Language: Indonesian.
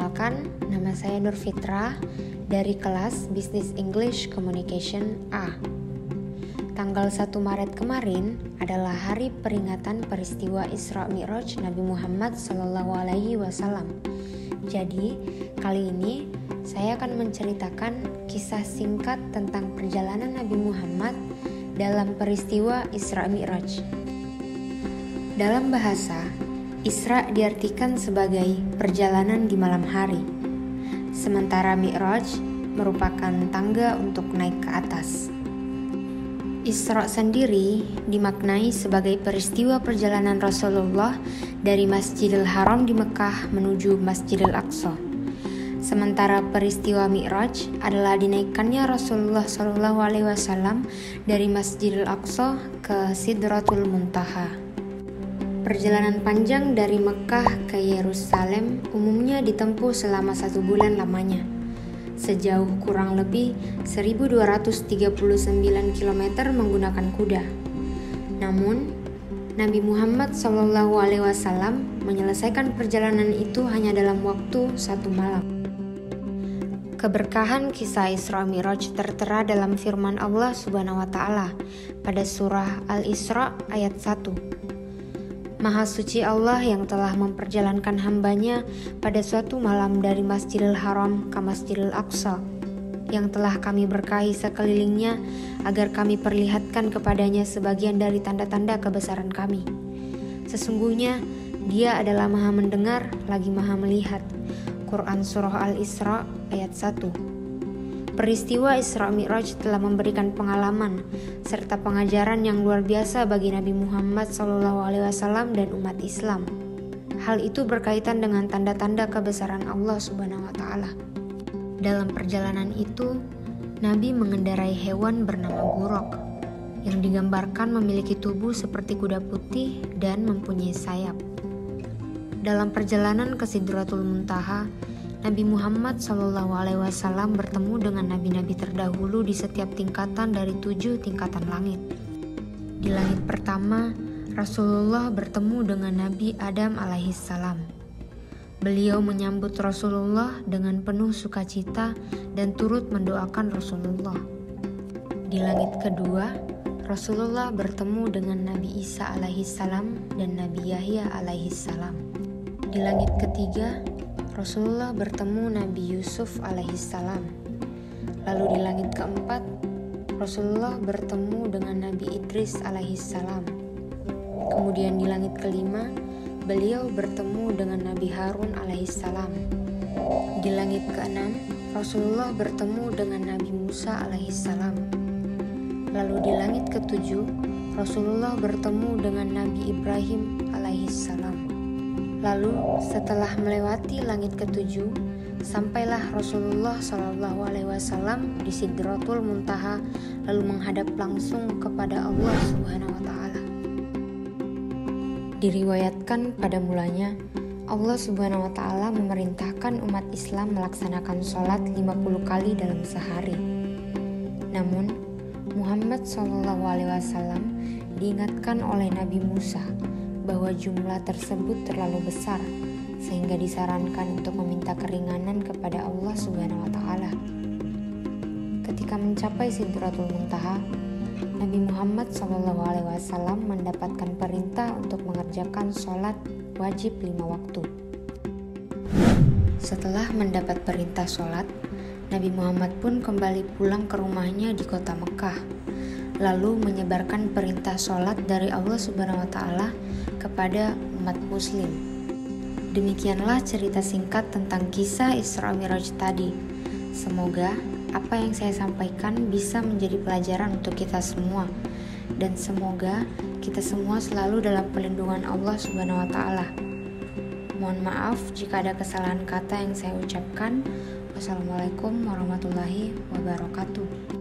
Perkenalkan, nama saya Nur Fitra dari kelas Business English Communication A. Tanggal 1 Maret kemarin adalah hari peringatan peristiwa Isra Mi'raj Nabi Muhammad SAW. Jadi, kali ini saya akan menceritakan kisah singkat tentang perjalanan Nabi Muhammad dalam peristiwa Isra Mi'raj. Dalam bahasa, Isra diartikan sebagai perjalanan di malam hari, sementara Mi'raj merupakan tangga untuk naik ke atas. Isra sendiri dimaknai sebagai peristiwa perjalanan Rasulullah dari Masjidil Haram di Mekah menuju Masjidil Aqsa. Sementara peristiwa Mi'raj adalah dinaikkannya Rasulullah SAW dari Masjidil Aqsa ke Sidratul Muntaha. Perjalanan panjang dari Mekah ke Yerusalem umumnya ditempuh selama 1 bulan lamanya, sejauh kurang lebih 1239 km menggunakan kuda. Namun, Nabi Muhammad SAW menyelesaikan perjalanan itu hanya dalam waktu 1 malam. Keberkahan kisah Isra Mi'raj tertera dalam firman Allah Subhanahu wa Ta'ala pada surah Al-Isra ayat 1. Maha suci Allah yang telah memperjalankan hambanya pada suatu malam dari Masjidil Haram ke Masjidil Aqsa, yang telah kami berkahi sekelilingnya agar kami perlihatkan kepadanya sebagian dari tanda-tanda kebesaran kami. Sesungguhnya Dia adalah Maha mendengar lagi Maha melihat. Quran Surah Al-Isra ayat 1. Peristiwa Isra Mi'raj telah memberikan pengalaman serta pengajaran yang luar biasa bagi Nabi Muhammad SAW dan umat Islam. Hal itu berkaitan dengan tanda-tanda kebesaran Allah Subhanahu wa Ta'ala. Dalam perjalanan itu, Nabi mengendarai hewan bernama buraq yang digambarkan memiliki tubuh seperti kuda putih dan mempunyai sayap. Dalam perjalanan ke Sidratul Muntaha, Nabi Muhammad SAW bertemu dengan nabi-nabi terdahulu di setiap tingkatan dari 7 tingkatan langit. Di langit pertama, Rasulullah bertemu dengan Nabi Adam alaihissalam. Beliau menyambut Rasulullah dengan penuh sukacita dan turut mendoakan Rasulullah. Di langit kedua, Rasulullah bertemu dengan Nabi Isa alaihissalam dan Nabi Yahya alaihissalam. Di langit ketiga, Rasulullah bertemu Nabi Yusuf alaihissalam. Lalu di langit keempat, Rasulullah bertemu dengan Nabi Idris alaihissalam. Kemudian di langit kelima, beliau bertemu dengan Nabi Harun alaihissalam. Di langit keenam, Rasulullah bertemu dengan Nabi Musa alaihissalam. Lalu di langit ketujuh, Rasulullah bertemu dengan Nabi Ibrahim alaihissalam. Lalu setelah melewati langit ketujuh, sampailah Rasulullah SAW di Sidratul Muntaha, lalu menghadap langsung kepada Allah Subhanahu wa Ta'ala. Diriwayatkan pada mulanya, Allah Subhanahu wa Ta'ala memerintahkan umat Islam melaksanakan sholat 50 kali dalam sehari. Namun, Muhammad SAW diingatkan oleh Nabi Musa bahwa jumlah tersebut terlalu besar sehingga disarankan untuk meminta keringanan kepada Allah Subhanahu wa Ta'ala. Ketika mencapai Sidratul Muntaha, Nabi Muhammad SAW mendapatkan perintah untuk mengerjakan sholat wajib 5 waktu. Setelah mendapat perintah sholat, Nabi Muhammad pun kembali pulang ke rumahnya di kota Mekah, lalu menyebarkan perintah sholat dari Allah Subhanahu wa Ta'ala kepada umat muslim. Demikianlah cerita singkat tentang kisah Isra Mi'raj tadi. Semoga apa yang saya sampaikan bisa menjadi pelajaran untuk kita semua, dan semoga kita semua selalu dalam perlindungan Allah Subhanahu wa Ta'ala. Mohon maaf jika ada kesalahan kata yang saya ucapkan. Wassalamualaikum warahmatullahi wabarakatuh.